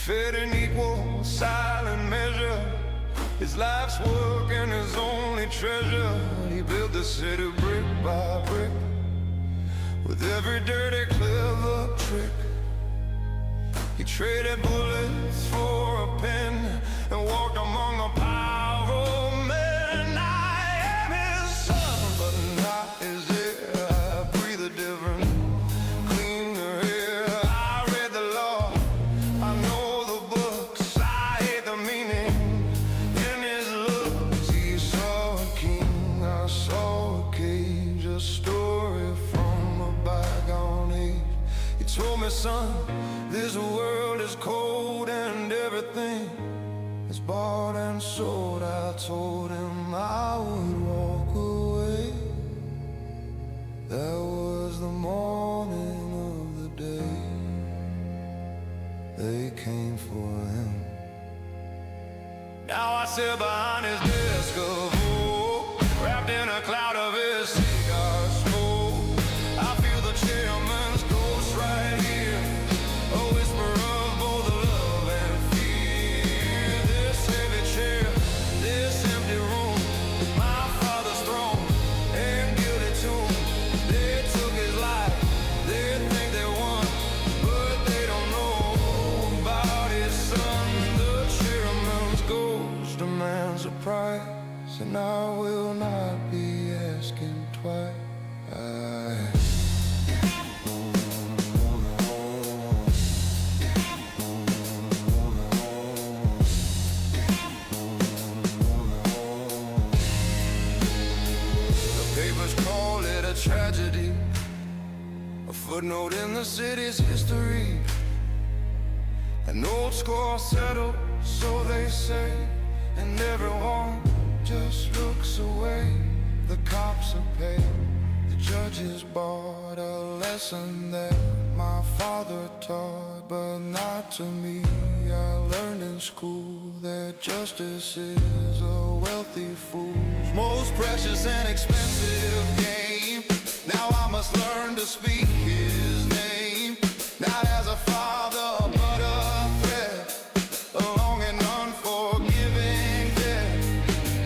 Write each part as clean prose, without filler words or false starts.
fed an equal, silent measure. His life's work and his only treasure. He built the city brick by brick, with every dirty, clever trick. He traded bullets for a pen and walked among the power of men. I am his son, but not his heir. I breathe a different, cleaner air. I read the law, I know the books. I hate the meaning in his looks. He saw a king, I saw a cage, a story from a bygone age. He told me, son, this world is cold and everything is bought and sold. I told him I would walk away. That was the morning of the day they came for him. Now I sit behind his desk of oak, wrapped in a cloud of his cigar smoke. I feel the chairman's ghost right here, a whisper of both love and fear. This heavy chair, this empty room, my father's throne and guilty tomb. They took his life, they think they won, but they don't know about his son. The chairman's ghost demands a price, and I will not be asking twice. Call it a tragedy, a footnote in the city's history. An old score settled, so they say, and everyone just looks away. The cops are paid, the judges bought a lesson that my father taught, but not to me. I learned in school that justice is a wealthy fool's most precious and expensive game. Now I must learn to speak his name, not as a father, but a threat, a long and unforgiving debt.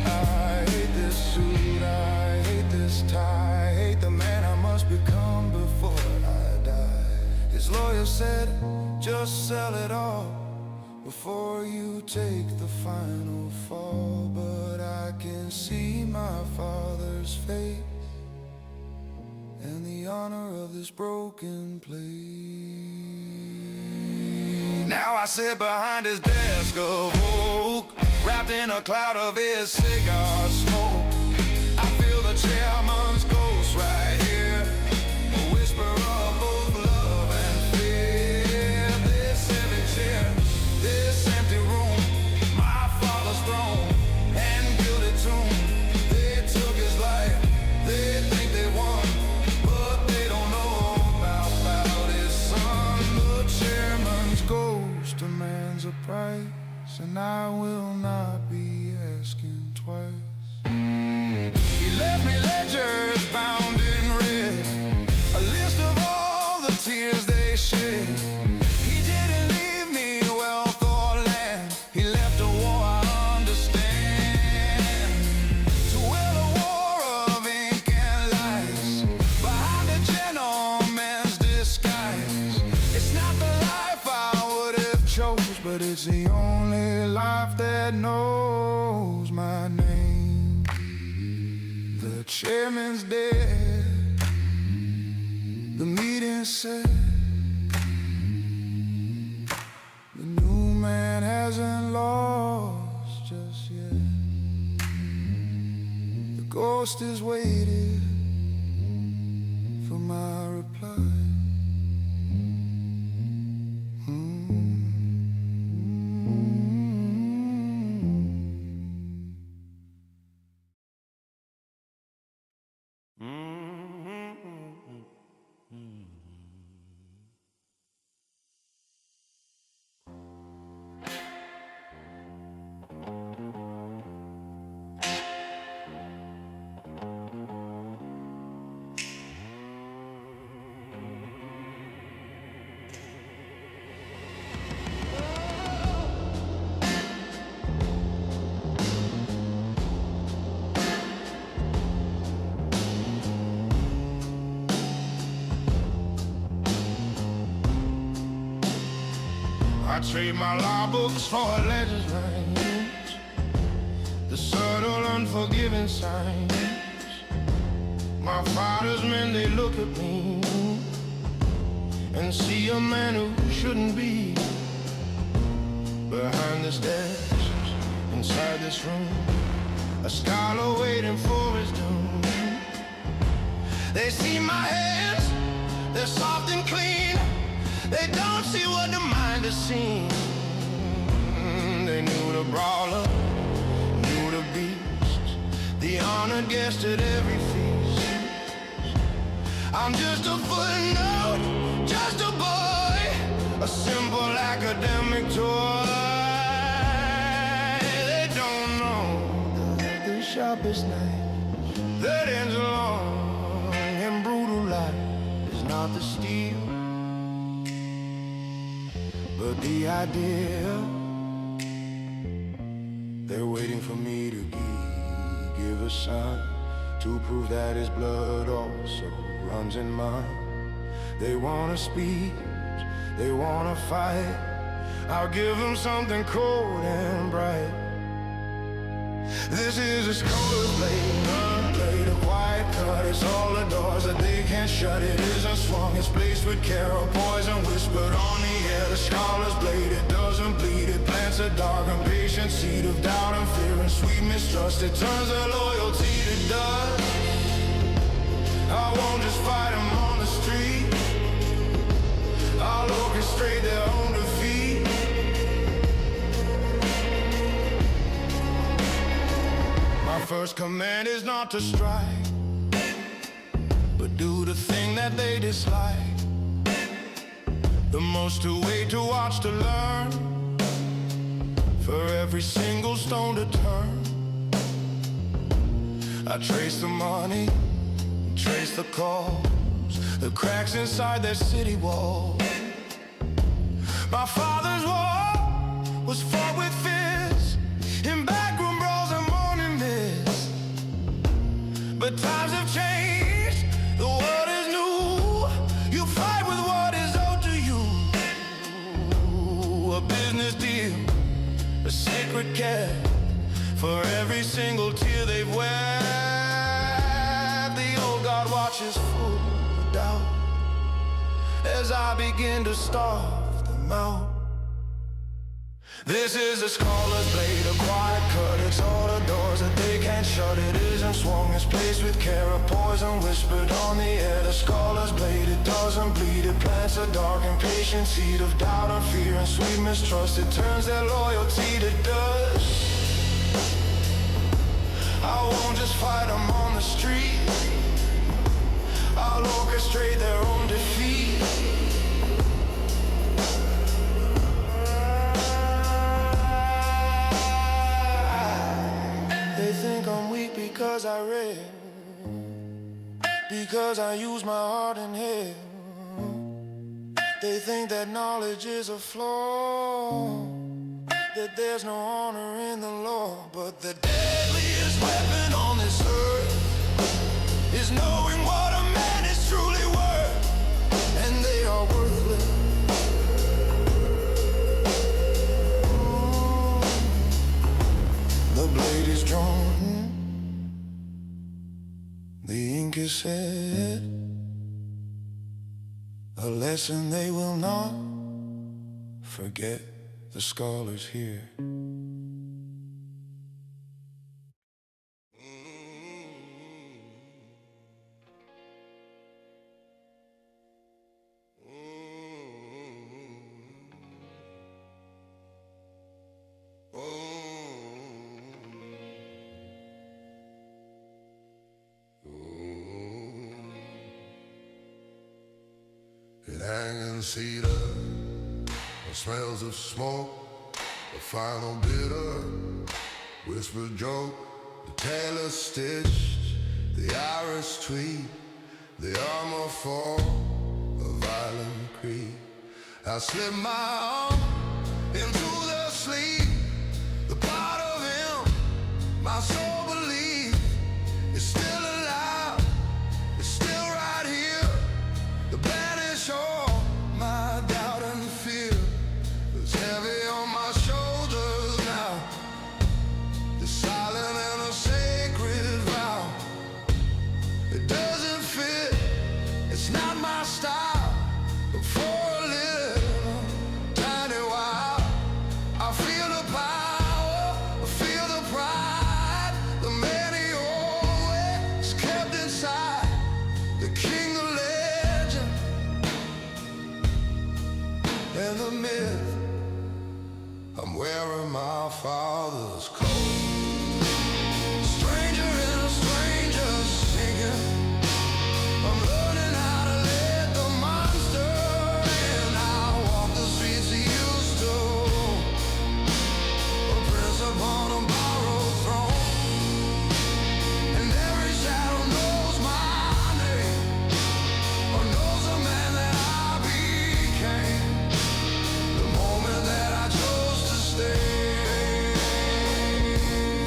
I hate this suit, I hate this tie, I hate the man I must become before I die. His lawyer said, just sell it all before you take the final fall. But I can see my father's face and the honor of this broken place. Now I sit behind his desk of oak, wrapped in a cloud of his cigar smoke. I feel the chairman's ghost right here, a whisper of both love and fear. This heavy chair, this empty room, my father's throne and guilty tomb. They took his life, they think they won, but they don't know about his son. The chairman's ghost demands a price, and I will not be asking twice. He left me ledgers bound in red, a list of all the tears they shed. He didn't leave me wealth or land, he left a war I understand. To well a war of ink and lies, behind a gentleman's disguise. It's not the life I would have chose, but it's the only life that knows my name. The chairman's dead, the meeting said, the new man hasn't lost just yet. The ghost is waiting for my reply. I trade my law books for a legend's lines, the subtle, unforgiving signs. My father's men, they look at me and see a man who shouldn't be. Behind this desk, inside this room, a scholar waiting for his doom. They see my hands, they're soft and clean. They don't see what the mind has seen. They knew the brawler, knew the beast, the honored guest at every feast. I'm just a footnote, just a boy, a simple academic toy. They don't know that the sharpest knife that ends a long and brutal life is not the steel, but the idea. They're waiting for me to give a sign to prove that his blood also runs in mine. They wanna speak, they wanna fight. I'll give them something cold and bright. This is a scholar's blade, a quiet cut. It's all the doors that they can't shut. It isn't swung, it's placed with care. A poison whispered on the air. The scholar's blade, it doesn't bleed. It plants a dark and patient seed of doubt and fear and sweet mistrust. It turns their loyalty to dust. I won't just fight them on the street. I'll orchestrate their own defeat. My first command is not to strike, but do the thing that they dislike. The most to wait, to watch, to learn. For every single stone to turn, I trace the money, trace the calls, the cracks inside their city walls. My father's war was fought with fists, in backroom brawls and morning mist. But times have changed, the world is new. You fight with what is owed to you. A business deal, a sacred care, for every single tear they've wept. The old God watches full of doubt as I begin to starve them out. This is a scholar's blade, a quiet cut. It's all the doors that they can't shut. It isn't swung, it's placed with care. A poison whispered on the air. The scholar's blade, it doesn't bleed. It plants a dark and patient seed of doubt and fear and sweet mistrust. It turns their loyalty to dust. I won't just fight them on the street. I'll orchestrate their own defeat. They think I'm weak because I read, because I use my heart and head. They think that knowledge is a flaw, that there's no honor in the law. But the deadliest weapon on this earth is knowing what a man is truly worth, and they are worthless. The blade is drawn, the ink is set, a lesson they will not forget. The scholars here. Hanging cedar, the smells of smoke, the final bitter, whispered joke, the tailor stitch, the iris tweet, the armor fall, a violent creep. I slip my arm into their sleep, the part of him, my soul believes, is still alive, it's still right here, the banish all my doubt and fear. I stop for a little tiny while. I feel the power, I feel the pride, the man he always kept inside, the king, the legend, and the myth. I'm wearing my father's coat. Stranger in a stranger singing. I'm learning how to let the monster in. I walk the streets he used to. A prince upon a borrowed throne. And every shadow knows my name, or knows the man that I became. The moment that I chose to stay.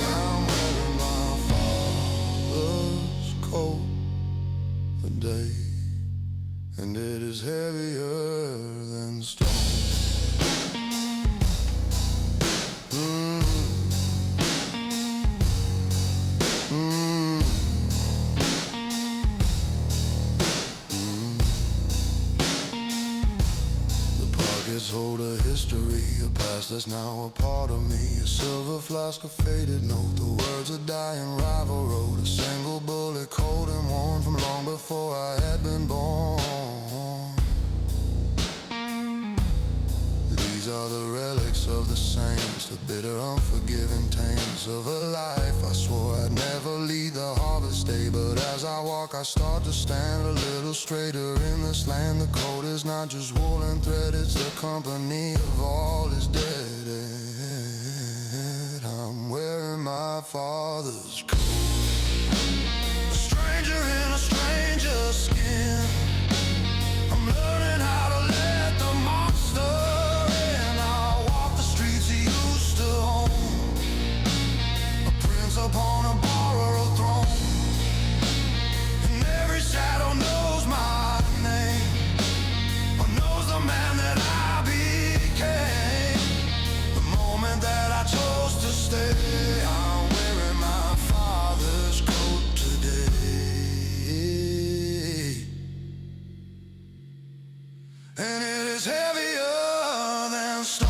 I'm wearing my father's coat today, and it is heavier than stone. The pockets hold a history, a past that's now a part of me. A silver flask, a faded note, the words a dying rival wrote. A single bullet, cold and worn from long before I had been born. These are the relics of the saints, the bitter, unforgiving taints of a life I swore I'd never lead the harvest day. But as I walk, I start to stand a little straighter in this land. The coat is not just wool and thread, it's the company of all is dead. I'm wearing my father's coat. A stranger in a stranger's skin. I'm learning how to let the monster in. I walk the streets he used to own. A prince upon a borrowed throne. And every shadow knows my name, or knows the man that I became. The moment that I chose to stay. I'm wearing my father's coat today, and it is heavier than stone.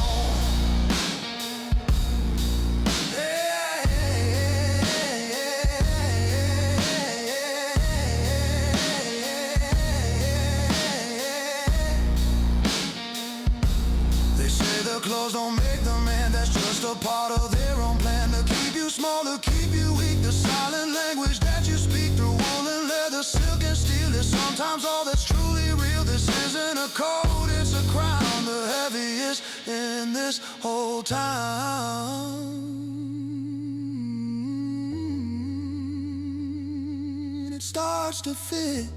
They say the clothes don't make the man, that's just a part of their own plan. To keep you small, to keep you weak, the silent language that you speak through wool and leather, silk and steel is sometimes all that's truly real. This isn't a code, it's a crown, the heaviest in this whole town. It starts to fit,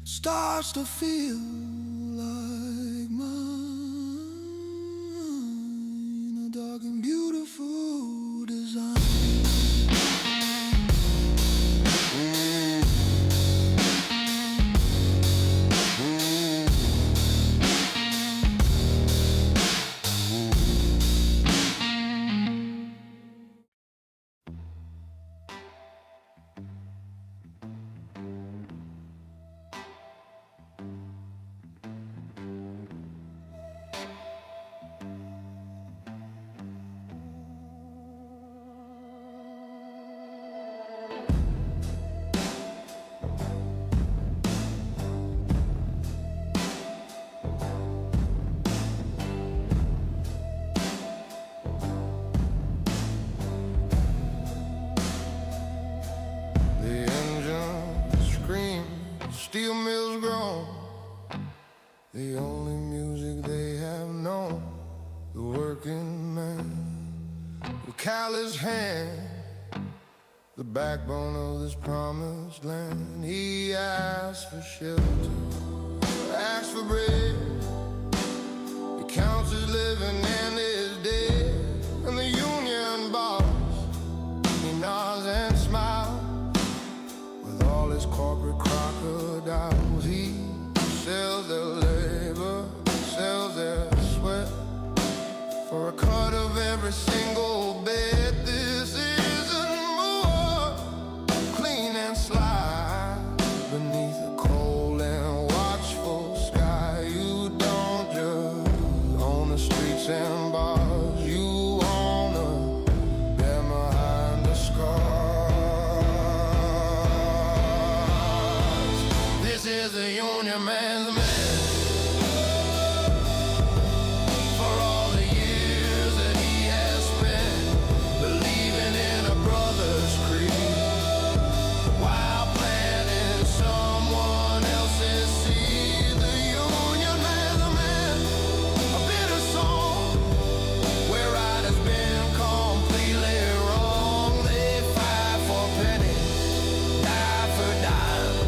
it starts to feel like mine, a dark and beautiful design. Steel mills groan, the only music they have known. The working man, the callous hand, the backbone of this promised land. He asks for shelter, asks for bread. He counts his living and his dead. And the union boss, he nods and smiles. With all his corporate crocodiles, he sells their labor, sells their sweat for a cut of every single bed. This isn't more clean and slide beneath the is the Union Man's man. For all the years that he has spent believing in a brother's creed, while planting someone else's seed. The Union Man's a man, a bitter song where right has been completely wrong. They fight for penny, die for dime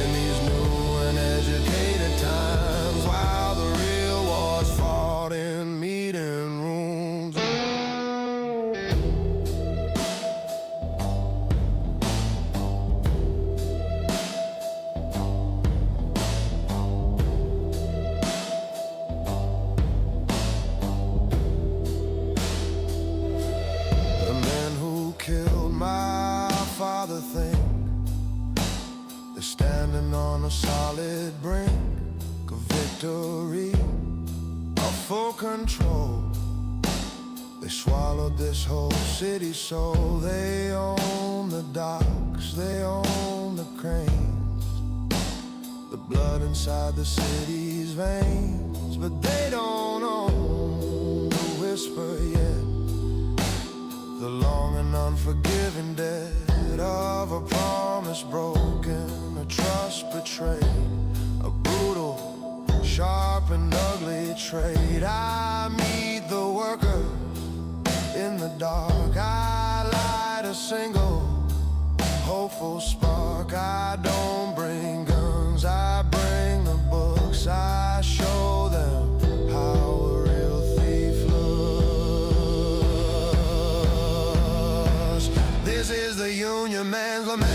in these new and educated times, while the real wars fought in meeting rooms. The men who killed my father think they're standing on a solid brink of victory, of full control. They swallowed this whole city, so they own the docks, they own the cranes, the blood inside the city's veins. But they don't own the whisper yet, the long and unforgiving debt of a promise broken, a trust betrayed, a brutal, sharp and ugly trade. I meet the worker in the dark, I light a single hopeful spark. I don't bring guns, I bring the books. I show them how a real thief looks. This is the Union Man's lament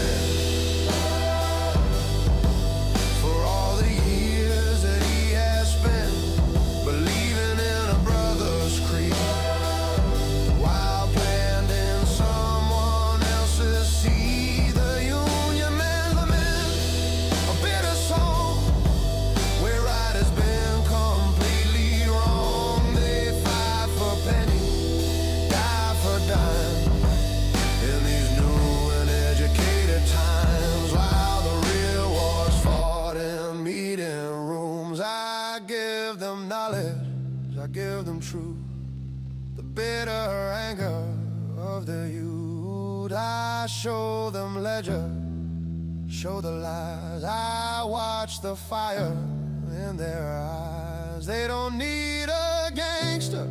for all the years that he has spent believing in a brother's creed, while planting someone else's seed. The Union Man's lament, a bitter song where right has been completely wrong. They fight for penny, die for dime in these new and educated times, while the real wars fought in meeting rooms. I give them knowledge, I give them truth, the bitter anger of the youth. I show them ledger, show the lies. I watch the fire in their eyes. They don't need a gangster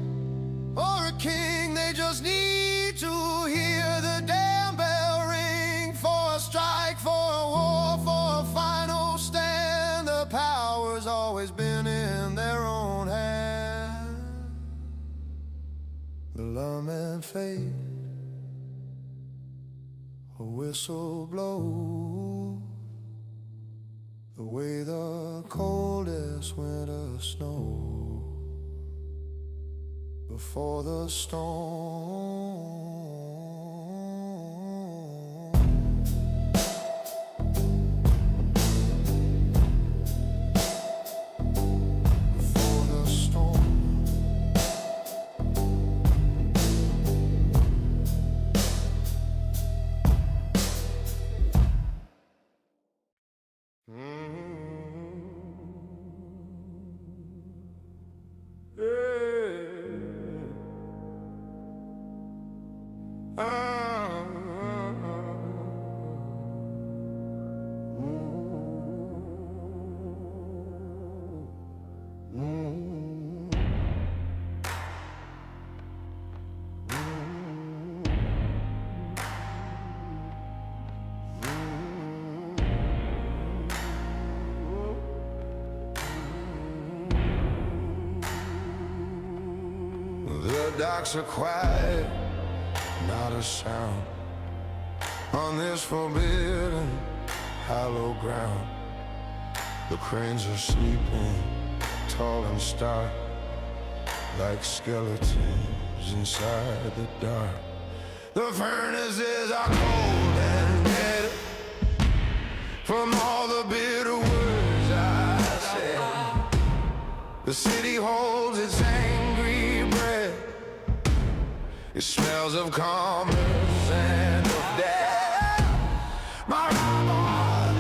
or a king, they just need to hear the damn bell ring for a strike, for a war, for a final stand. The power's always been in their own hand. The lawmen fade, a whistle blows, the way the coldest winter snow before the storm. Before the storm. The docks are quiet, not a sound on this forbidden hallowed ground. The cranes are sleeping, tall and stark, like skeletons inside the dark. The furnaces are cold and dead from all the bitter words I said. The city holds its angry breath. It smells of commerce and of death. My rival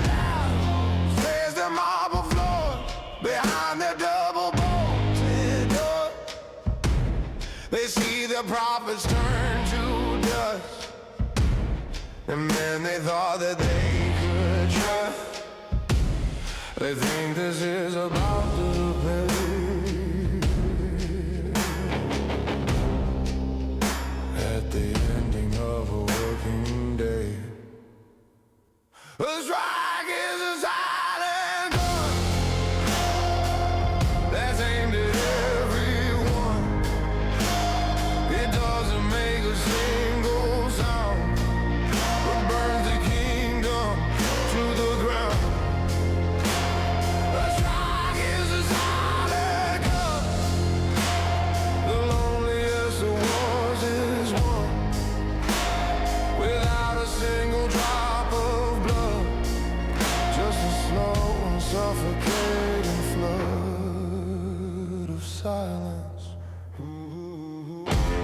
their prophets turned to dust, and then they thought that they could trust. They think this is about to pay at the ending of a working day. A strike is a silent gun that's aimed at everyone. It doesn't make a single sound, but burns the kingdom to the ground. A strike is a silent gun. The loneliest of wars is won without a single drop of blood, just a slow and suffocating flood of silence.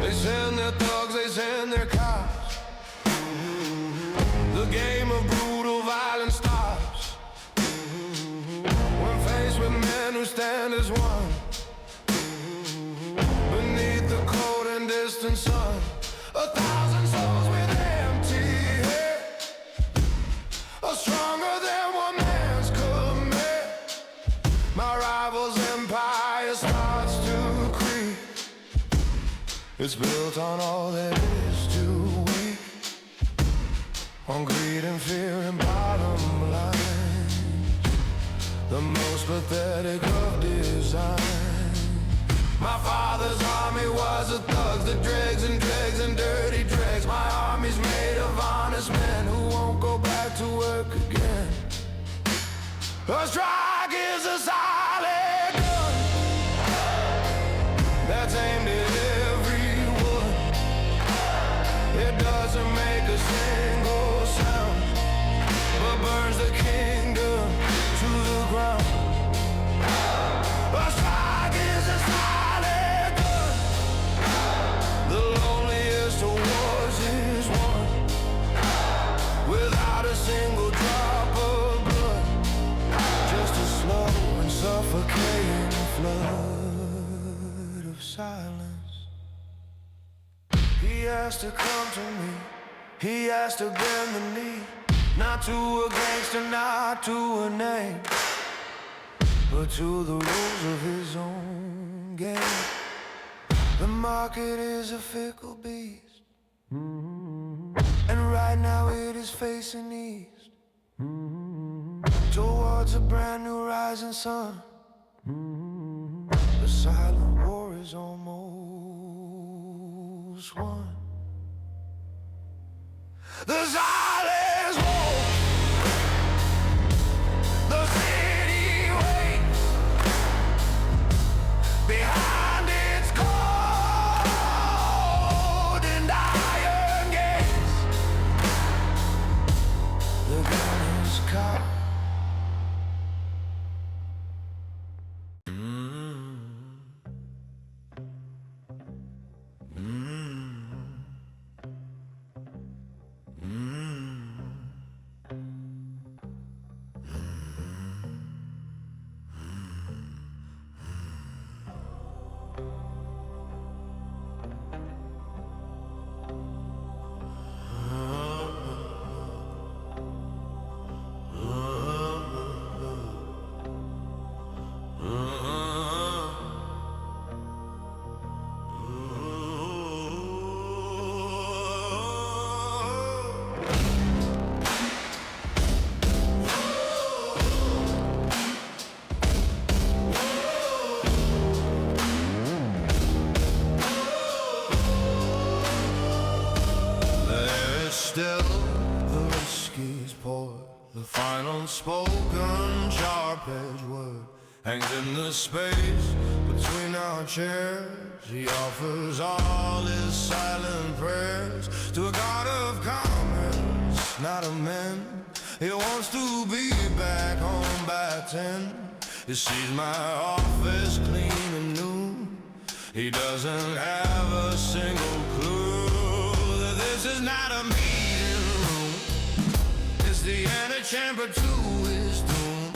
They send their thugs, they send their cops. The game of brutal violence stops when faced with men who stand as one beneath the cold and distant sun. 1,000 souls with empty heads are stronger than one man's command. My rival's empire starts to creep. It's built on all that is too weak, on greed and fear and bottom line, the most pathetic of design. My father's army was of thugs, the dregs and dirty dregs. My army's made of honest men who won't go back to work again. A strike is a silent gun that's aimed at everyone. It doesn't make a single sound, but burns the kingdom to the ground. A strike is a silent gun. The loneliest of wars is won without a single drop of blood, just a slow and suffocating flood of silence. He has to come to me, he has to bend the knee, not to a gangster, not to a name, but to the rules of his own game. The market is a fickle beast, and right now it is facing east, towards a brand new rising sun. The silent war is almost won. The silence war, the city waits behind its cold and iron gates. The gun is cocked. Still, the whiskey's poured, the final spoken sharp-edged word hangs in the space between our chairs. He offers all his silent prayers to a God of commerce, not of men. He wants to be back home by 10. He sees my office clean and new. He doesn't have a single clue that this is not a meeting room. It's the antechamber to his doom.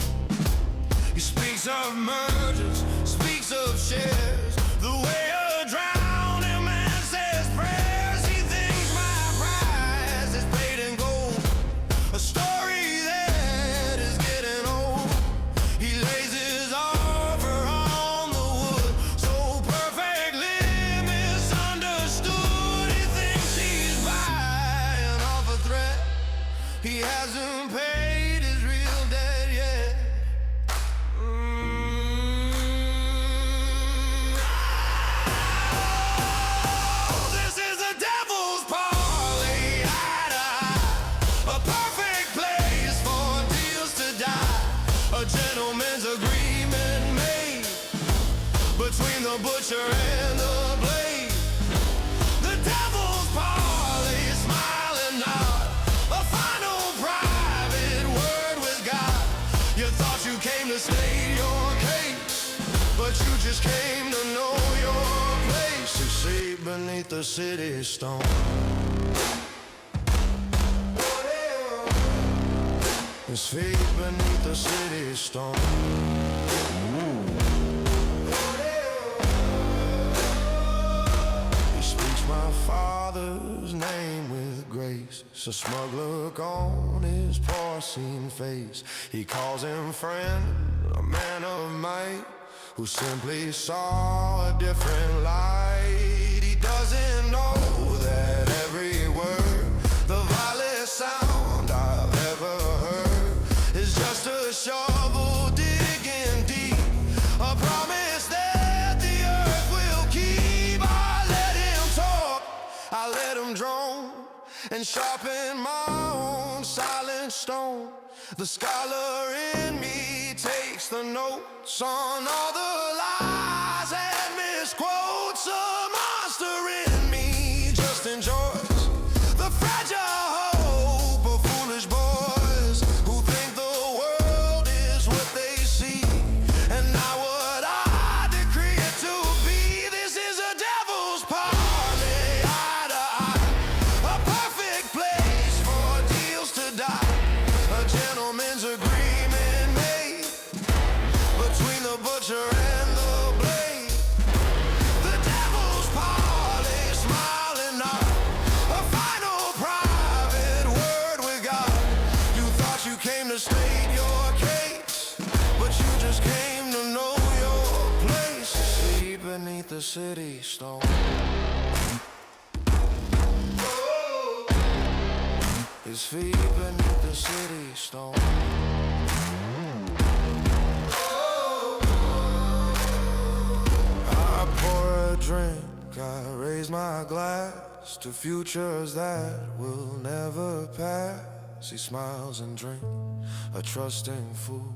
He speaks of mergers, speaks of shares, the way a drowning man says A gentleman's agreement made between the butcher and the blade. The devil's parley, smiling nod, a final private word with God. You thought you came to state your case, but you just came to know your place. You sleep beneath the city stone. His feet beneath the city stone. He speaks my father's name with grace. It's a smug look on his porcine face. He calls him friend, a man of might, who simply saw a different light. He doesn't know that every word, the vilest sound I've ever heard, is just a shovel digging deep, a promise that the earth will keep. I let him talk, I let him drone, and sharpen my own silent stone. The scholar in me takes the notes on all the lies and misquotes. A monster in me just enjoys the fragile hope of foolish boys who think the world is what they see and not what I decree it to be. This is a devil's parley, eye to eye, a perfect place for deals to die. A gentleman's agreement made between the butcher and the blade. The devil's parley, smiling nod, a final private word with God. You thought you came to state your case, but you just came to know your place. Sleep beneath the city stone. His feet beneath the city stone. I pour a drink, I raise my glass to futures that will never pass. He smiles and drinks, a trusting fool.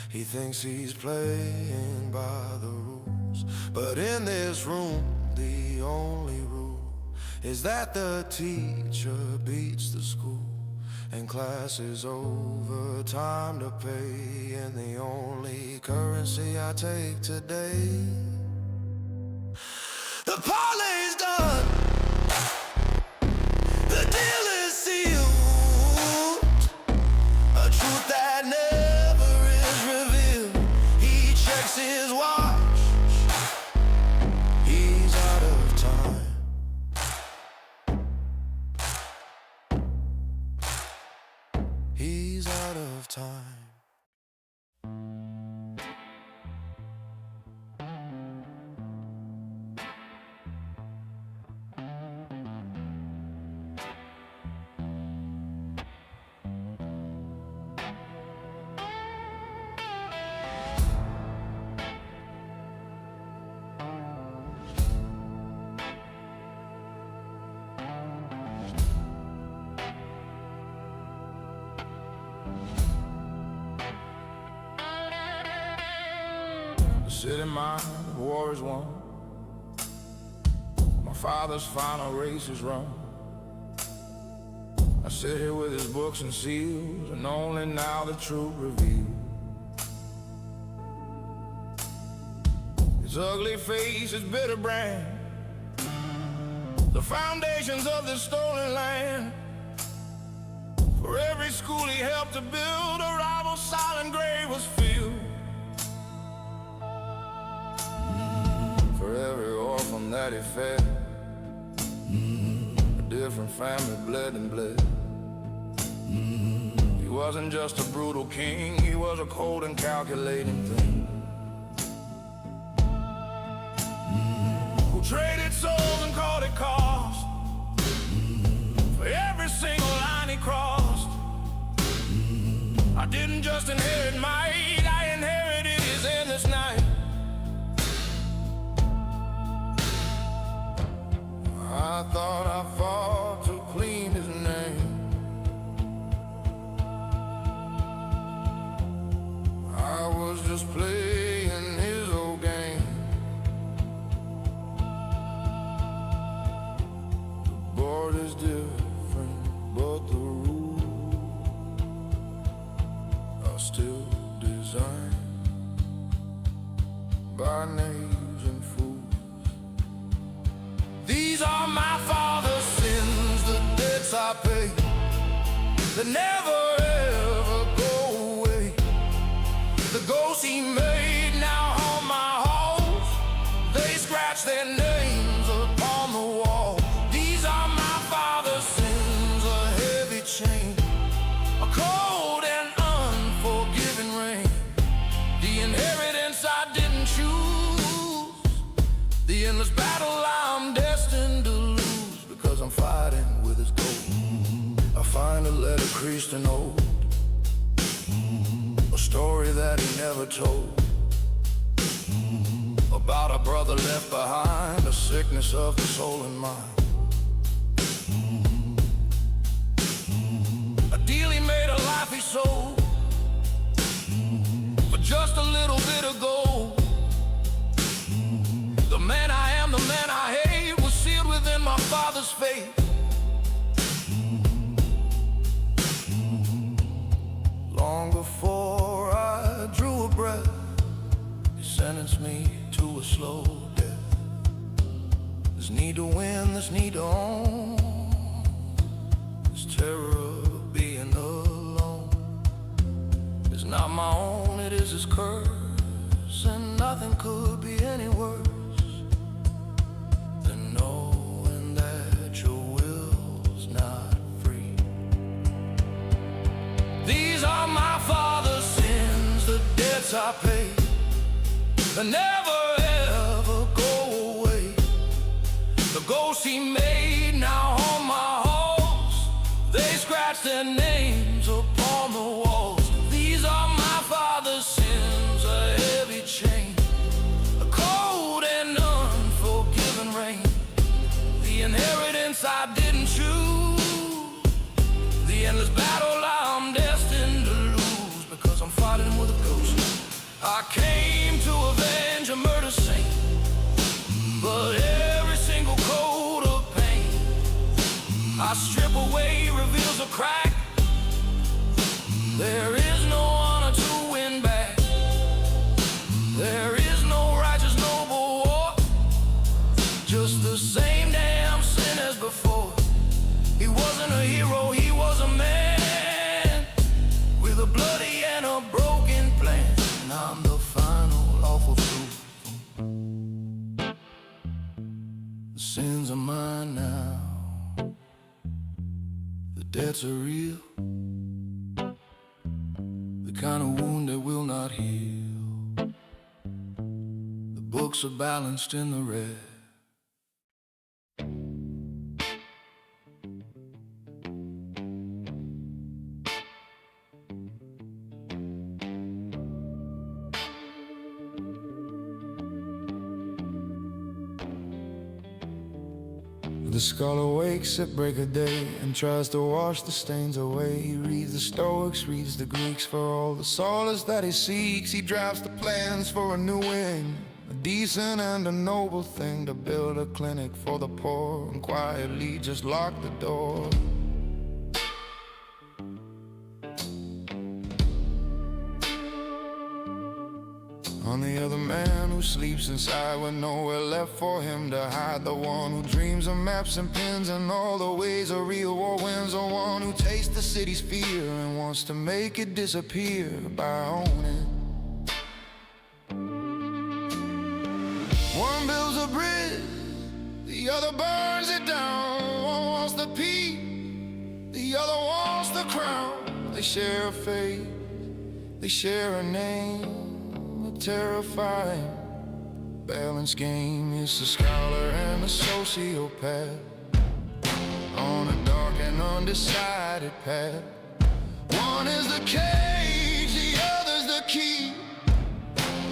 He thinks he's playing by the rules, but in this room the only rule is that the teacher beats the school. And class is over, time to pay, and the only currency I take today. The parlay's done, the deal is sealed, a truth that never is revealed. He checks his watch, he's out of time. He's out of time. City mind, war is won. My father's final race is run. I sit here with his books and seals, and only now the truth revealed. His ugly face, his bitter brand, the foundations of this stolen land. For every school he helped to build, a rival's silent grave was filled. For every orphan that he fed, a different family bled and bled. He wasn't just a brutal king, he was a cold and calculating thing, who traded souls and called it cost for every single line he crossed. I didn't just inherit might, I inherited his endless night. I thought I fought to clean his name. I just playing his old game. The board is different, but the rules are still designed by knaves and fools. These are my father's sins, the debts I pay, that never ever go away. The ghosts he made now haunt my halls. They scratch their names upon the wall. These are my father's sins, a heavy chain, a cold and unforgiving rain. The inheritance I didn't choose, the endless battle I'm destined to lose, because I'm fighting with his ghost. I find a letter creased and old, a story that he never told, about a brother left behind, a sickness of the soul and mind. A deal he made, a life he sold, for just a little bit of gold. The man I am, the man I hate, was sealed within my father's fate. Long before I drew a breath, he sentenced me to a slow death. This need to win, this need to own, this terror of being alone is not my own, it is his curse. And nothing could be any worse than knowing that your will's not free. These are my father's sins, the debts I paid, that never ever go away. The ghosts he made now haunt my halls. They scratch their names upon the walls. These are my father's sins, a heavy chain, a cold and unforgiving rain. The inheritance I didn't choose, the endless battle I'm destined to lose, because I'm fighting with a ghost. I came to avenge a murder saint, but every single code of pain I strip away reveals a crack. There is no honor to win back. There is no righteous noble war, just the same damn sin as before. He wasn't a hero, he was a man, with a bloody and a broken plan. And I'm the final awful proof. The sins are mine now, the debts are real, the kind of wound that will not heal. The books are balanced in the red. The scholar wakes at break of day and tries to wash the stains away. He reads the Stoics, reads the Greeks for all the solace that he seeks. He drafts the plans for a new wing, a decent and a noble thing, to build a clinic for the poor and quietly just lock the door. On the other man who sleeps inside with nowhere left for him to hide. The one who dreams of maps and pins and all the ways a real war wins. The one who tastes the city's fear and wants to make it disappear by owning. One builds a bridge, the other burns it down. One wants the peace, the other wants the crown. They share a fate, they share a name, terrifying balance game. It's a scholar and a sociopath on a dark and undecided path. One is the cage, the other's the key,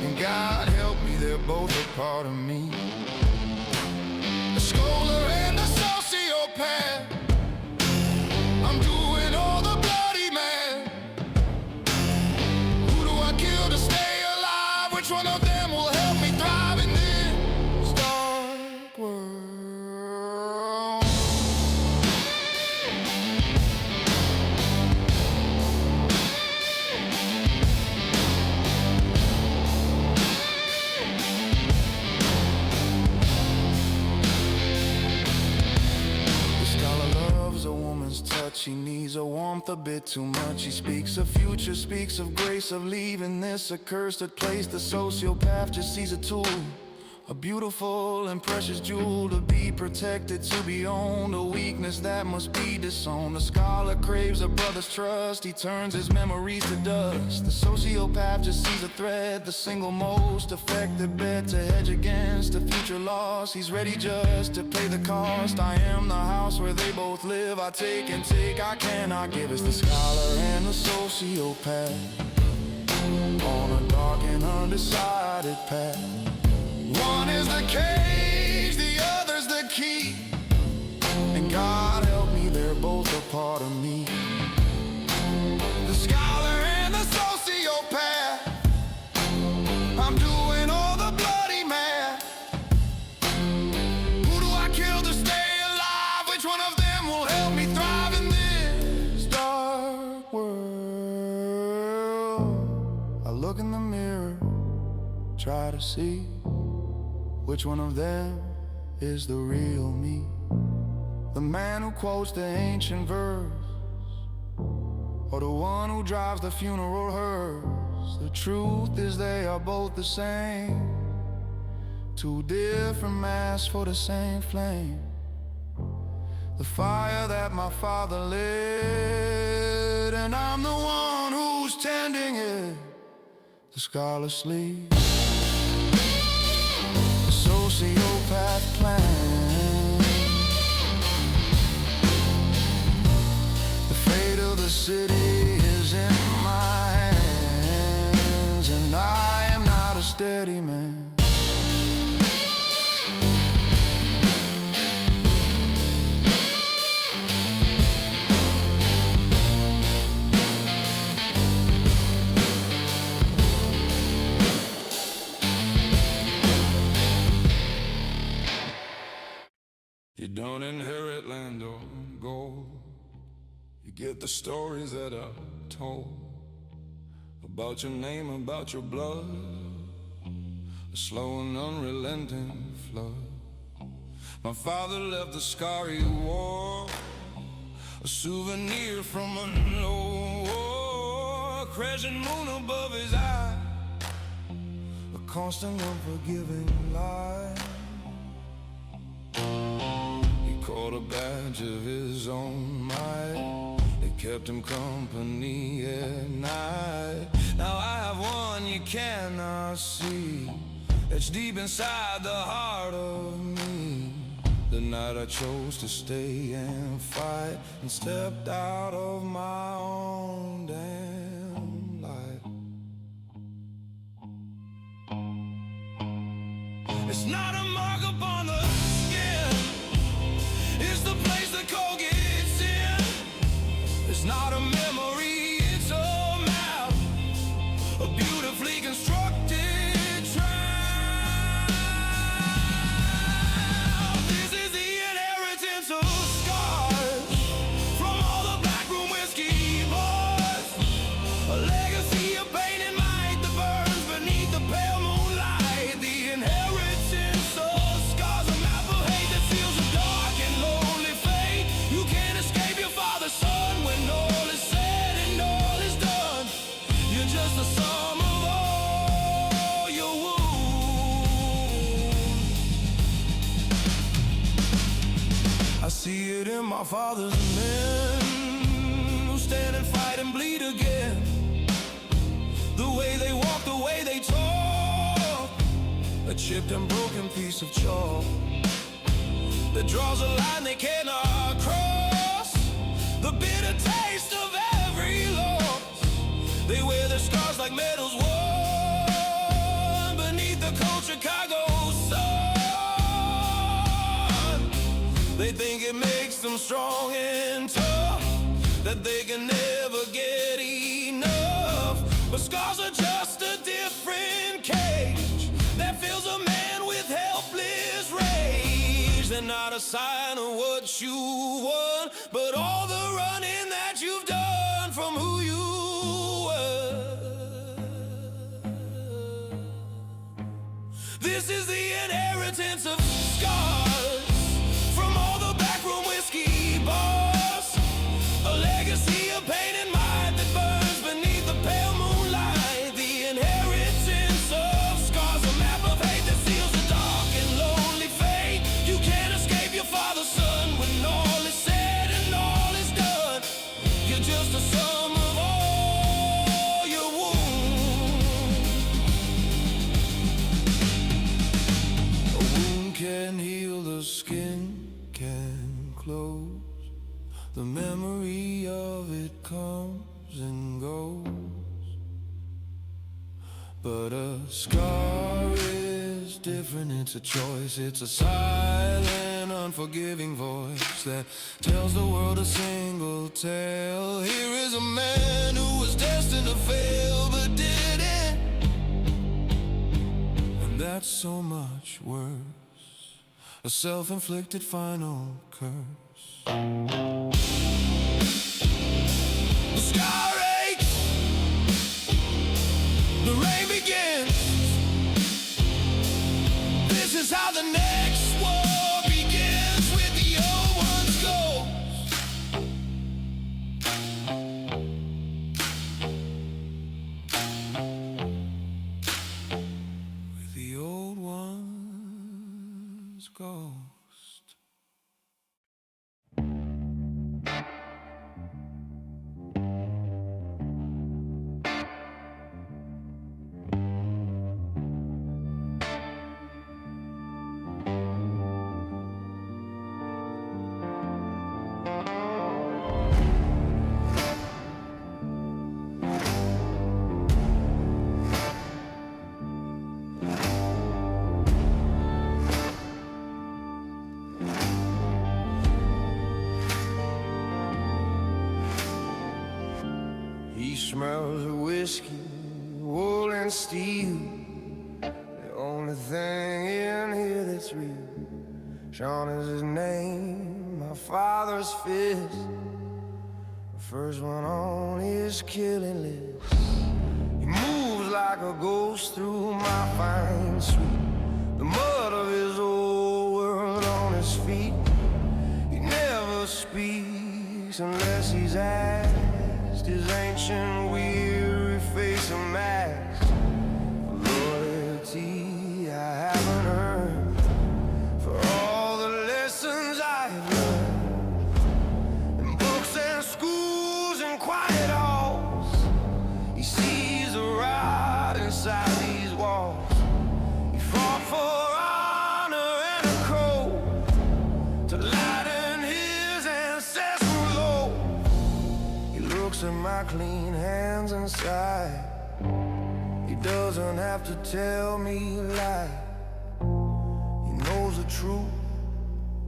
and God help me, they're both a part of me. A scholar and a sociopath, I'm doing all the bloody man. Who do I kill to stay alive? She needs a warmth a bit too much. She speaks of future, speaks of grace, of leaving this accursed place. The sociopath just sees a tool, a beautiful and precious jewel to be protected, to be owned, a weakness that must be disowned. The scholar craves a brother's trust, he turns his memories to dust. The sociopath just sees a threat, the single most effective bet to hedge against a future loss. He's ready just to pay the cost. I am the house where they both live. I take and take, I cannot give. It's the scholar and the sociopath on a dark and undecided path. One is the cage, the other's the key, and God help me, they're both a part of me. The scholar and the sociopath, I'm doing all the bloody math. Who do I kill to stay alive? Which one of them will help me thrive in this dark world? I look in the mirror, try to see which one of them is the real me? The man who quotes the ancient verse, or the one who drives the funeral hearse? The truth is they are both the same, two different masks for the same flame. The fire that my father lit, and I'm the one who's tending it. The scholar sleeps, sociopath plan. The fate of the city is in my hands, and I am not a steady man. You don't inherit land or gold, you get the stories that are told about your name, about your blood, a slow and unrelenting flood. My father left the scar he wore, a souvenir from a low war, a crescent moon above his eye, a constant unforgiving lie. Caught a badge of his own might, it kept him company at night. Now I have one you cannot see, it's deep inside the heart of me. The night I chose to stay and fight, and stepped out of my own damn light. It's not a mark upon the skin, it's the place the cold gets in. It's not a memory, it's a map, a beautifully constructed trap. This is the inheritance of scars from all the backroom whiskey boys, a legacy of pain and might that burns beneath the pale moonlight. The inheritance of scars, a map of hate that seals the dark and lonely fate. You can't escape your father's son when all is said and all is done. You're just the sum of all your wounds. I see it in my father's men who stand and fight and bleed again. The way they walk, the way they talk, a chipped and broken piece of chalk that draws a line they cannot cross. The bitter taste of every loss. They wear their scars like medals won beneath the cold Chicago sun. They think it makes them strong and tough, that they can never get enough. But scars are just a different cage that fills a man with helpless rage. They're not a sign of what you won, but all the running that you've done from who you were. This is the inheritance of scars from all the backroom whiskey bars, a The memory of it comes and goes, but a scar is different, it's a choice. It's a silent, unforgiving voice that tells the world a single tale. Here is a man who was destined to fail but didn't, and that's so much worse, a self-inflicted final curse. The sky aches, the rain begins. This is how the next war begins, with the old ones go. With the old ones go. He smells of whiskey, wool and steel, the only thing in here that's real. Sean is his name, my father's fist, the first one on his killing list. He moves like a ghost through my fine suite, the mud of his old world on his feet. He never speaks unless he's asked. His ancient weary face a mask for loyalty I haven't earned, for all the lessons I have learned in books and schools and quiet halls. He sees a rot inside these walls. He fought for honor and a code to lighten his ancestral load. He looks at my clean hands inside. He doesn't have to tell me lie. He knows the truth,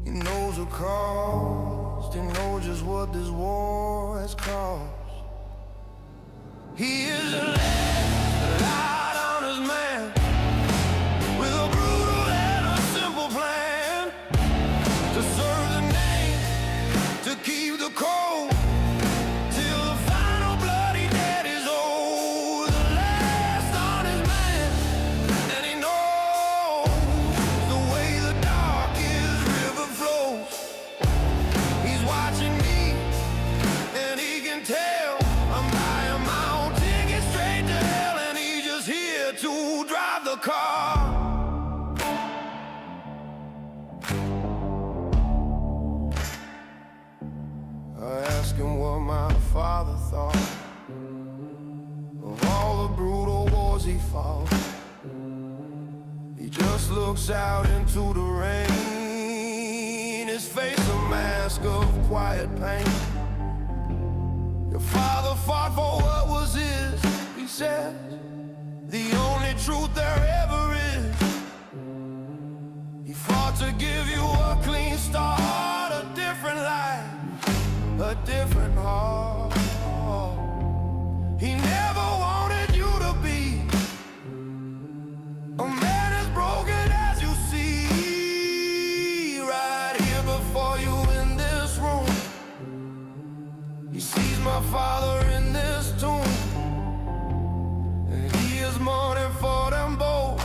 he knows the cost, he knows just what this war has cost. He is the last light on his man, with a brutal and a simple plan, to serve the name, to keep the cold, till the final bloody dead is old. The last on his man, and he knows the way the darkest river flows. He's watching me, and he can tell I'm buying my own ticket straight to hell, and he's just here to drive the car. I asked him what my father thought of all the brutal wars he fought. He just looks out into the rain, his face a mask of quiet pain. Your father fought for what was his, he said, the only truth there ever is. He fought to give you a clean start, a different life, a different heart. He never wanted you to be a man as broken as you see, right here before you in this room. He sees my father in this tomb, and he is mourning for them both,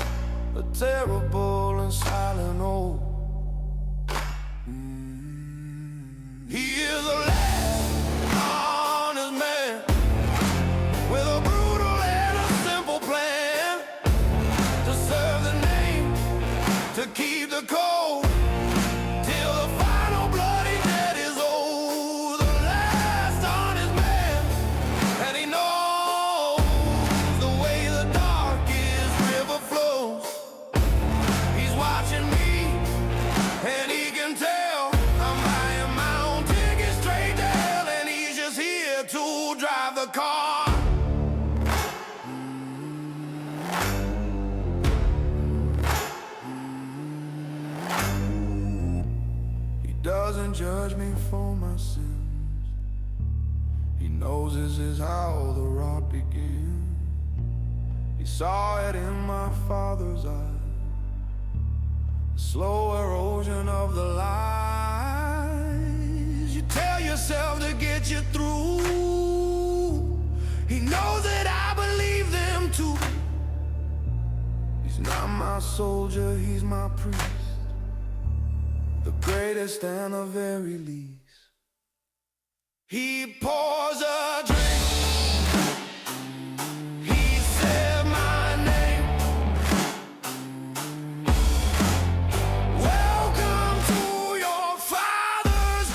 a terrible and silent oath. He is the last honest man, with a brutal and a simple plan, to serve the name, to keep the cold, till the final bloody dead is old. The last honest man, and he knows the way the darkest river flows. judge me for my sins. He knows this is how the rot begins. He saw it in my father's eyes, the slow erosion of the lies you tell yourself to get you through. He knows that I believe them too. He's not my soldier, he's my priest, the greatest and the very least. He pours a drink. He said my name. Welcome to your father's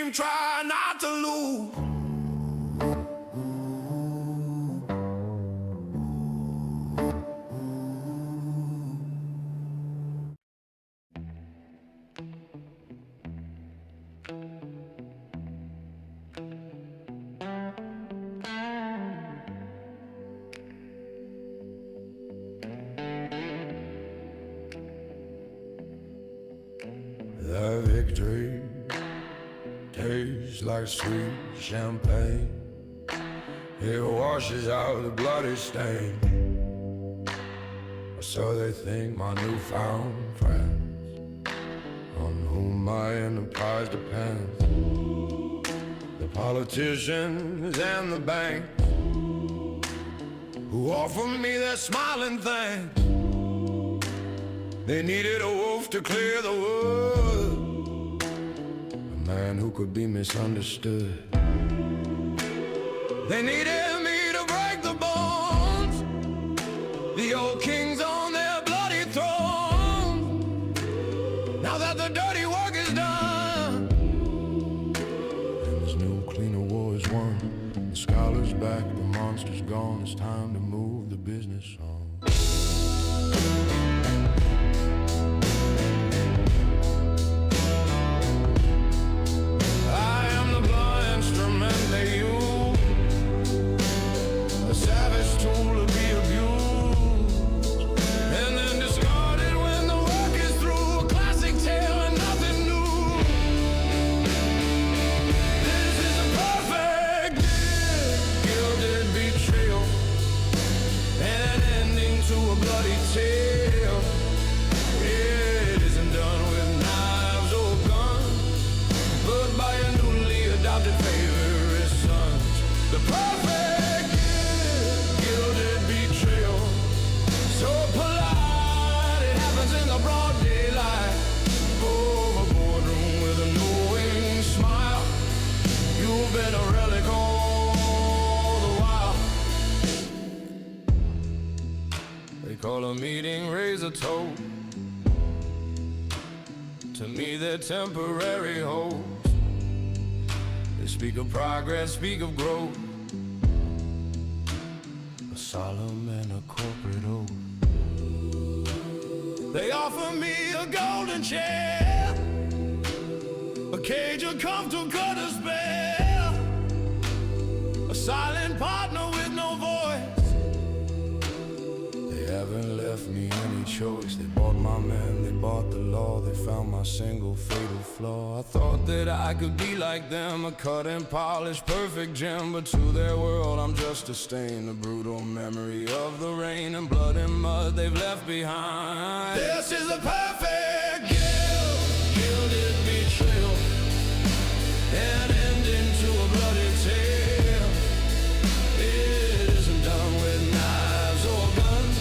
game. Try not to lose. The victory tastes like sweet champagne. It washes out the bloody stain. Or so they think, my newfound friends, on whom my enterprise depends. The politicians and the banks, who offer me their smiling thanks. They needed a wolf to clear the wood, a man who could be misunderstood. They needed me to break the bones, the old kings on their bloody throne. Now that the dirty work is done, and this new cleaner war is won, the scholar's back, the monster's gone. It's time to move the business on. Call a meeting, raise a toast. To me they're temporary hopes. They speak of progress, speak of growth, a solemn and a corporate oath. They offer me a golden chair, a cage of comfort could despair, a silent partner with no voice. They haven't left me any choice. They bought my man, they bought the law. They found my single fatal flaw. I thought that I could be like them, a cut and polished perfect gem, but to their world I'm just a stain, a brutal memory of the rain and blood and mud they've left behind. This is the perfect guilt, gilded betrayal, an ending to a bloody tale. It isn't done with knives or guns,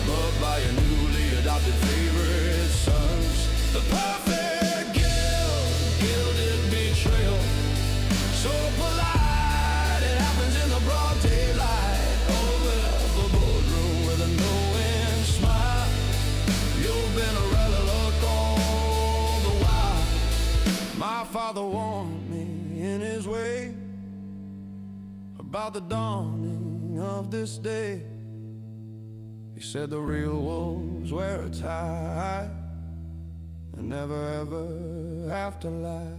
but by a newly adopted favorite sons. The perfect guilt, gilded betrayal, so polite it happens in the broad daylight. Over the boardroom with a knowing smile. You've been a relic all the while. My father warned me in his way about the dawning of this day. He said the real wolves wear a tie and never ever have to lie.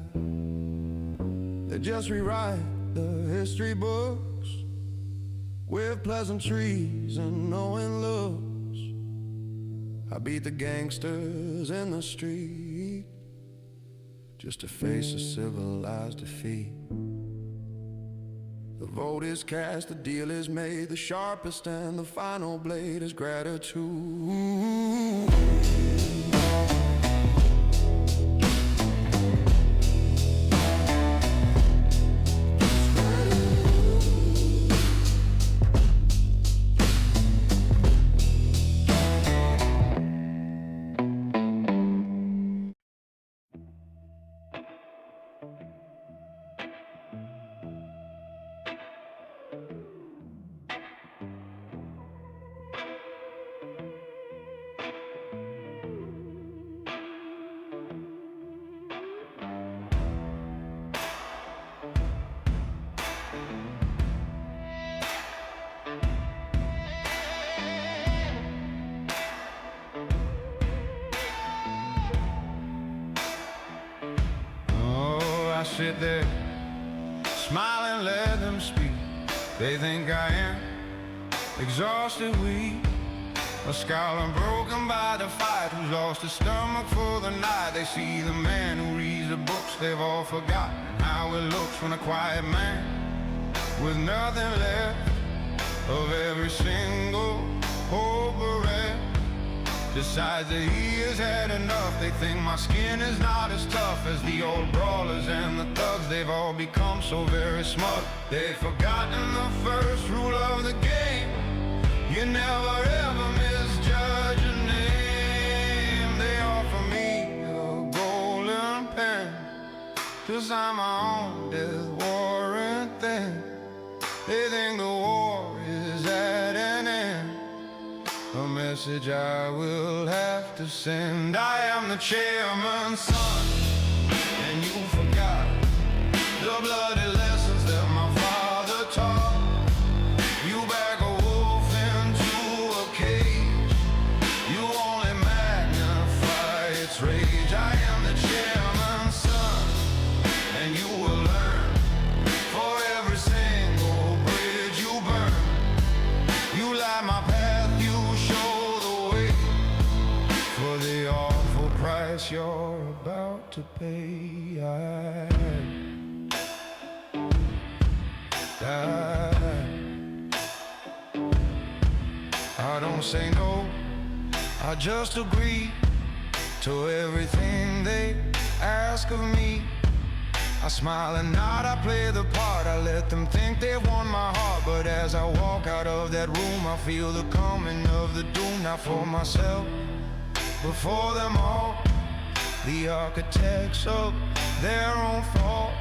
They just rewrite the history books with pleasantries and knowing looks. I beat the gangsters in the street just to face a civilized defeat. The vote is cast, the deal is made, the sharpest and the final blade is gratitude. I sit there, smile and let them speak. They think I am exhausted, weak, a skull and broken by the fight, who's lost his stomach for the night. They see the man who reads the books they've all forgotten how it looks when a quiet man with nothing left of every single hope or rest decides that he has had enough. They think my skin is not as tough as the old brawlers and the thugs. They've all become so very smug. They've forgotten the first rule of the game: you never ever misjudge a name. They offer me a golden pen to sign my own death warrant then. They think the war is at an end, a message I will have to send. I am the chairman's son, and you forgot the bloody lessons that my father taught. You back a wolf into a cage, you only magnify its rage. I am the chairman's son, and you will learn for every single bridge you burn. You light my path, you show the way for the awful price you're about to pay. I don't say no, I just agree to everything they ask of me. I smile and nod, I play the part, I let them think they've won my heart. But as I walk out of that room, I feel the coming of the doom. Not for myself, but for them all, the architects of their own fall.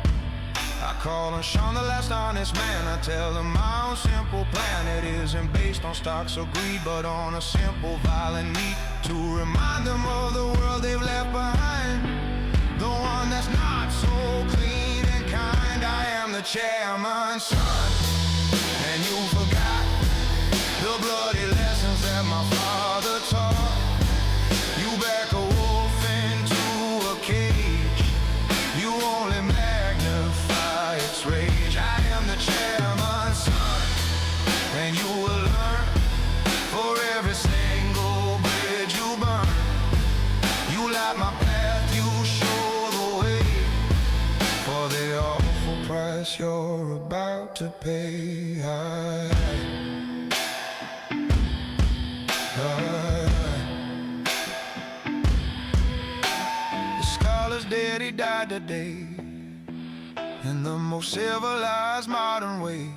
I call on Sean, the last honest man. I tell them my own simple plan. It isn't based on stocks or greed, but on a simple violent need to remind them of the world they've left behind, the one that's not so clean and kind. I am the chairman's son, and you forgot the bloody lessons that my father taught. You back a wolf into a cage, you only magnify its rage. I am the chairman's son, and you will learn for every single bridge you burn. You light my path, you show the way for the awful price you're about to pay. The scholar's dead, he died today in the most civilized modern way.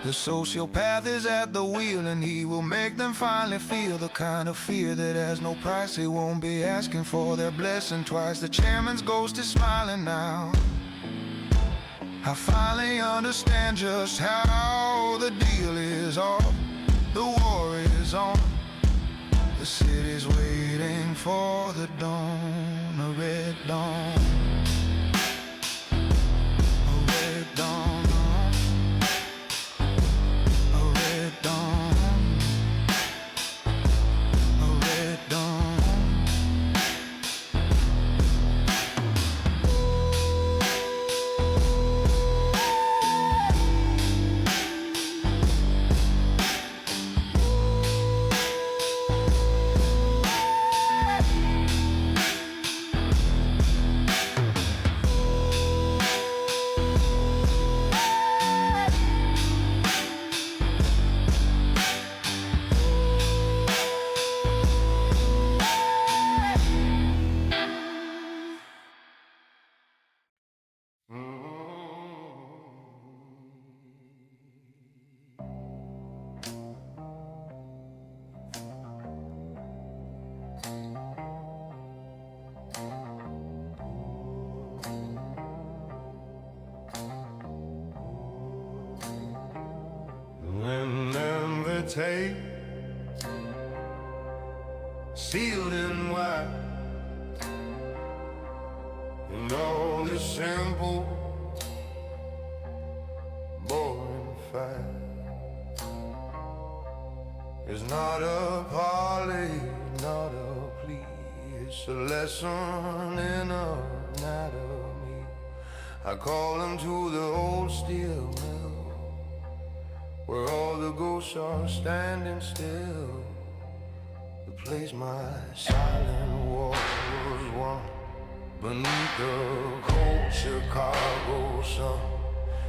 The sociopath is at the wheel, and he will make them finally feel the kind of fear that has no price. They won't be asking for their blessing twice. The chairman's ghost is smiling now. I finally understand just how the deal is off. The war is on, the city's waiting for the dawn, a red dawn, a red dawn. tape, sealed in wax, and all this simple, boring fact is not a parley, not a plea. It's a lesson in anatomy. I call them to the old steel mill, where all the ghosts are standing still. The place my silent war was won, beneath the cold Chicago sun.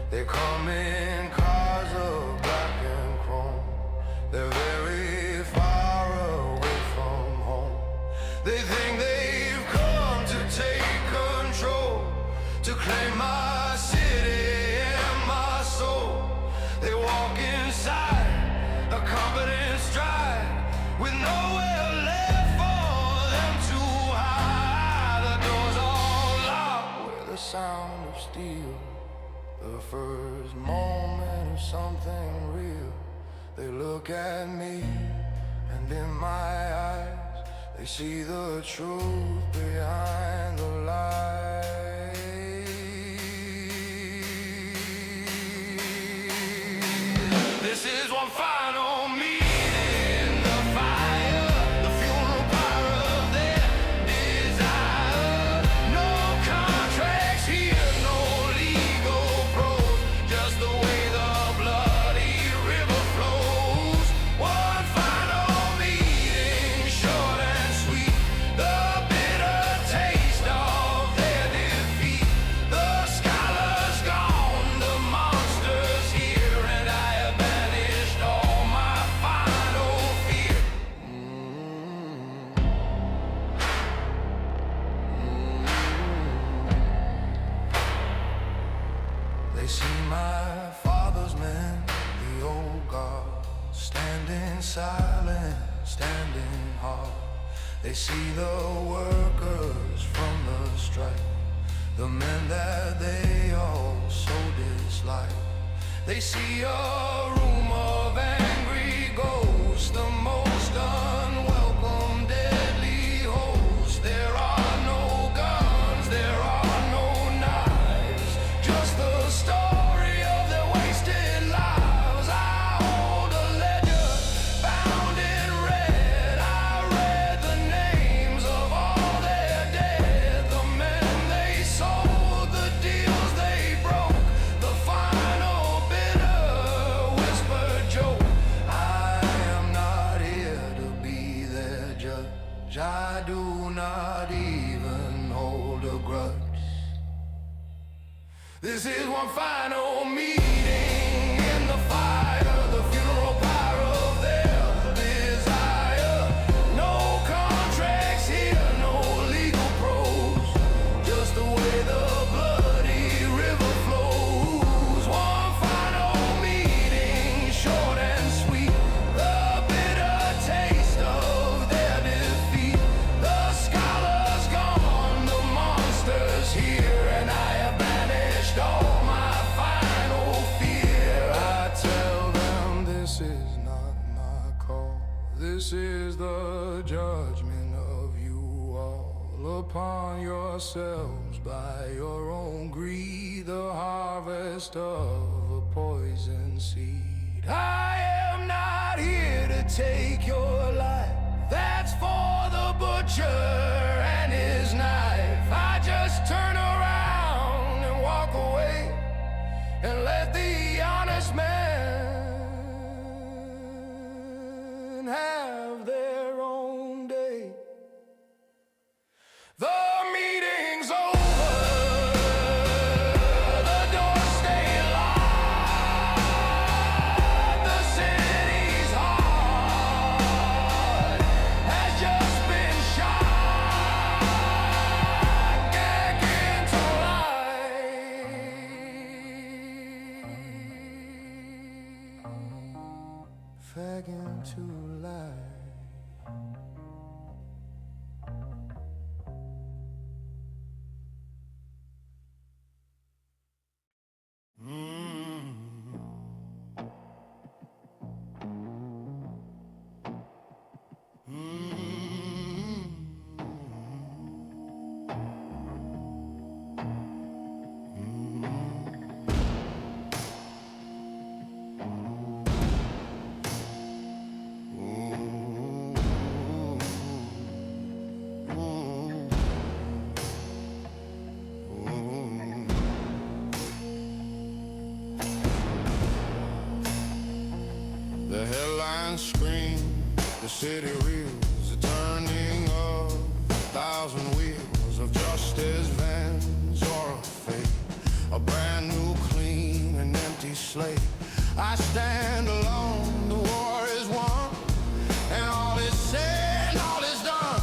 They come in cars of black and chrome. They're very far away from home. They think they've come to take control, to claim my city and my soul. They walk inside a confident stride, with nowhere left for them to hide. The doors all locked with the sound of steel. The first moment of something real. They look at me, and in my eyes they see the truth behind the lies. This is one final meeting, the fire, the funeral pyre of their desire. No contracts here, no legal pros, just the way the bloody river flows. One final meeting, short and sweet, the bitter taste of their defeat. The scholar's gone, the monster's here, and I have banished all my final fear. They see my father's men, the old guard, standing silent, standing hard. They see the workers from the strike, the men that they all so dislike. They see a room of angry ghosts, the most unwelcome, deadly host. There are no guns, there are no knives, just the story of their wasted lives. I hold a ledger bound in red. I read the names of all their dead, the men they sold, the deals they broke, the final bitter whispered joke. I am not here to be their judge. I do not even hold a grudge. This is one final meeting in the fire, the funeral pyre of their desire. No contracts here, no legal pros, just the way the bloody river flows. One final meeting, short and sweet, the bitter taste of their defeat. The scholar's gone, the monster's here, and I have banished all my final fear. I tell them this is not my call. This is the judgment of you all upon yourselves by your own greed, the harvest of a poison seed. I am not here to take your life. That's for the butcher and his knife. I just turn around and walk away and let the honest man have their own day. The meeting's over, the doors stay locked, the city's heart has just been shot, gagged into life, fag into life. The headlines scream, the city reels, the turning of 1,000 wheels of justice vans or a fate, a brand new, clean and empty slate. I stand alone, the war is won, and all is said and all is done.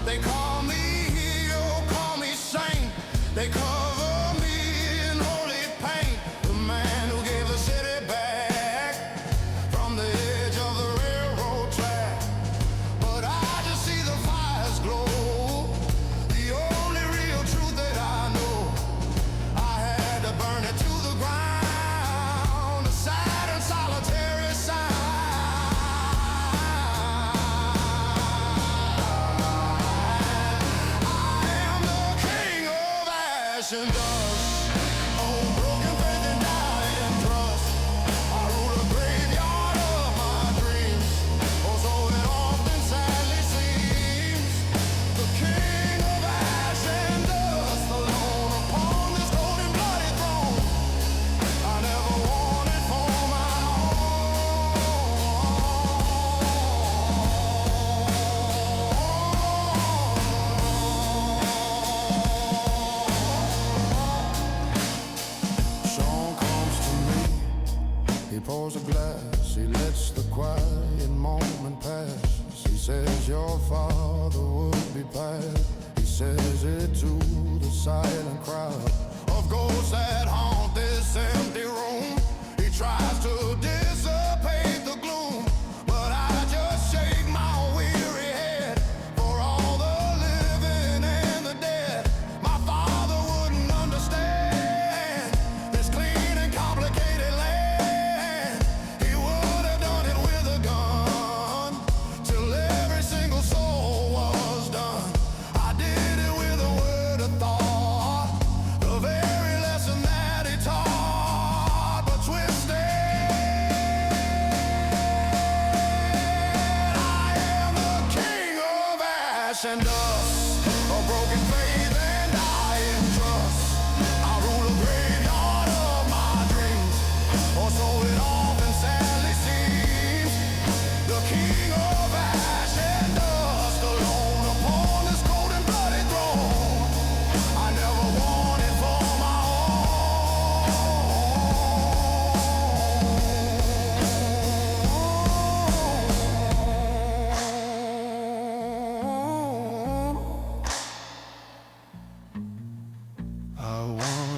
They call me hero, call me saint, they cover me in holy paint. The man who gave the city back from the edge of the railroad track. But I just see the fires glow, the only real truth that I know. I had to burn it to the ground, a sad and solitary sign. I am the king of ash and dust, oh, broken faith and dying trust. I rule a graveyard of my dreams, oh, so it often sadly seems. The king of ash and dust, alone upon this cold and bloody throne. I never wanted for my Sean comes to me, he pours a glass, he lets the quiet moment pass. He says your father would be proud. He says it to the silent crowd of ghosts that haunt this empty room. He tries to dissipate the gloom, but I just shake my weary head for all the living and the dead. My father wouldn't understand this clean and complicated land. He would have done it with a gun till every single soul was done. I did it with a word of thought, the very lesson that he taught, but twisted. I am the king of ash and dust, a broken faith and dying trust. I rule a graveyard of my dreams, or so it often sadly seems. The king of ash and dust, alone upon this cold and bloody throne. I never wanted for my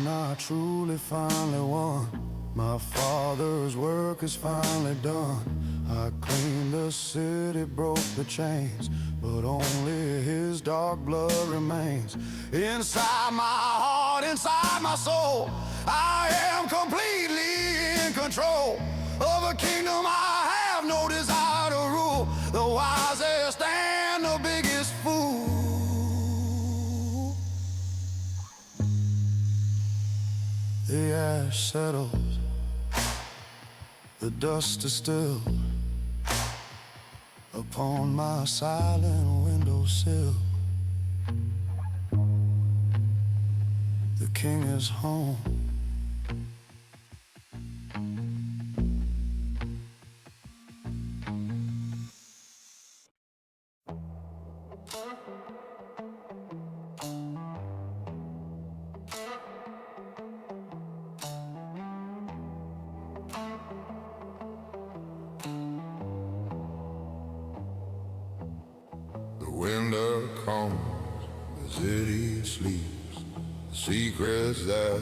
I truly finally won. My father's work is finally done. I cleaned the city, broke the chains, but only his dark blood remains. Inside my heart, inside my soul, I am completely in control of a kingdom I have no desire to rule. The wisest and the biggest fool. The ash settles, the dust is still upon my silent windowsill. The king is home. The winter comes, the city sleeps, the secrets that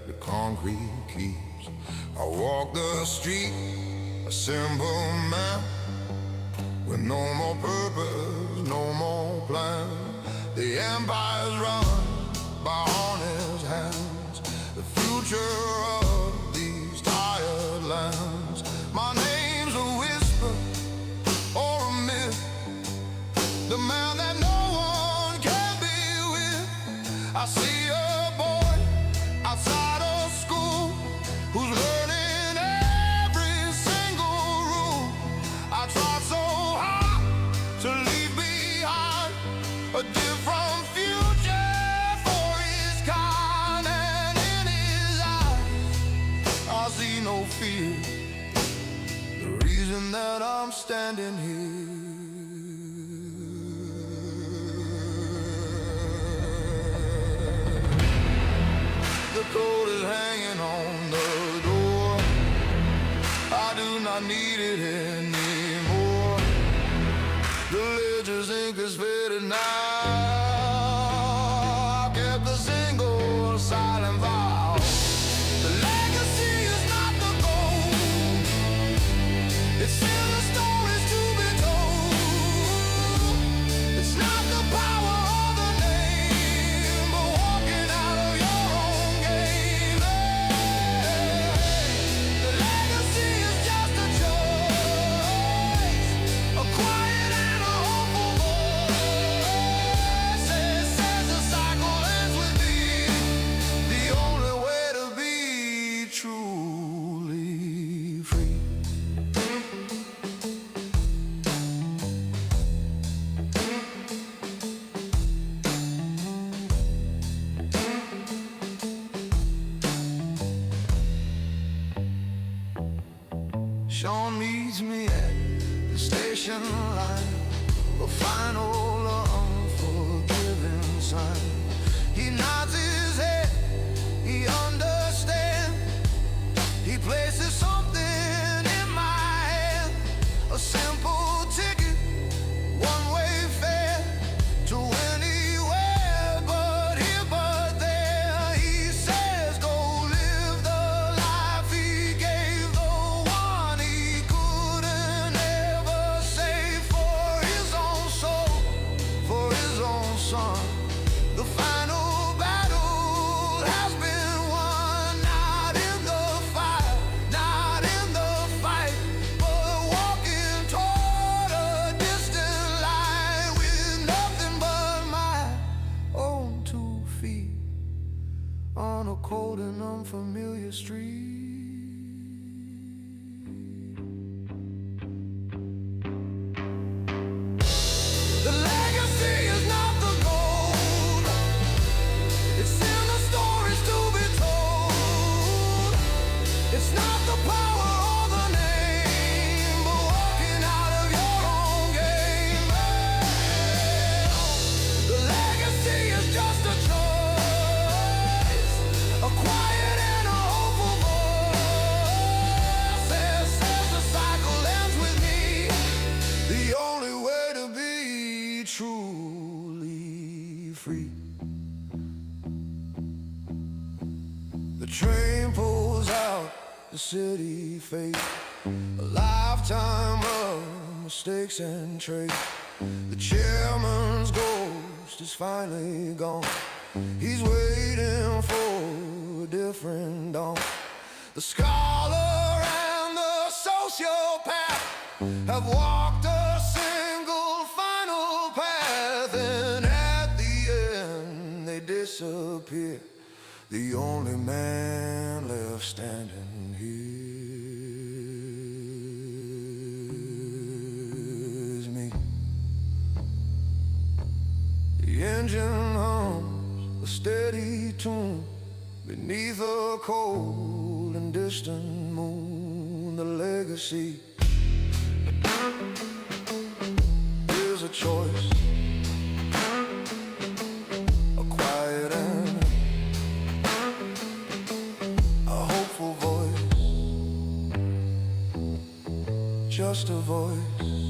the concrete keeps. I walk the street, a simple man, with no more purpose, no more plan. The empire's run by honest hands, the future of these tired lands. My name's a whisper or a myth, the man that no one can be with. I see a boy outside of school who's learning every single rule. I try so hard to leave behind a different future for his kind, and in his eyes reason that I'm standing here. The coat is hanging on the door. I do not need it anymore. The ledger's ink is faded now. I kept the single silent vow. The legacy is not the gold. It's in the stories to be told. It's not the power or the name, but walking out of your own game. The legacy is just a choice, a quiet and a hopeful voice. It says the cycle ends with me, the only way to be truly free. Sean meets me at the station line, a final unforgiving sign. He nods his head, he understands. He places something in my hand, a simple ticket, one-way fare to anywhere but here, but there. He says, go live the life he gave, the one he couldn't ever save for his own soul, for his own son. The final battle has been won, not in the fire, not in the fight, but walking toward a distant light with nothing but my own 2 feet on a cold and unfamiliar street. The legacy is not the gold. It's in the stories to be told. It's not the power or the name, but walking out of your own game. The legacy is just a choice, a quiet and a hopeful voice. It says the cycle ends with me, the only way to be truly free. The train pulls out, the city fades, a lifetime of mistakes and trade. The chairman's ghost is finally gone. He's waiting for a different dawn. The scholar and the sociopath have walked a single final path, and at the end they disappear. The only man left standing here is me. The engine hums a steady tune beneath a cold and distant moon. The legacy is a choice, a quiet and a hopeful voice, just a voice.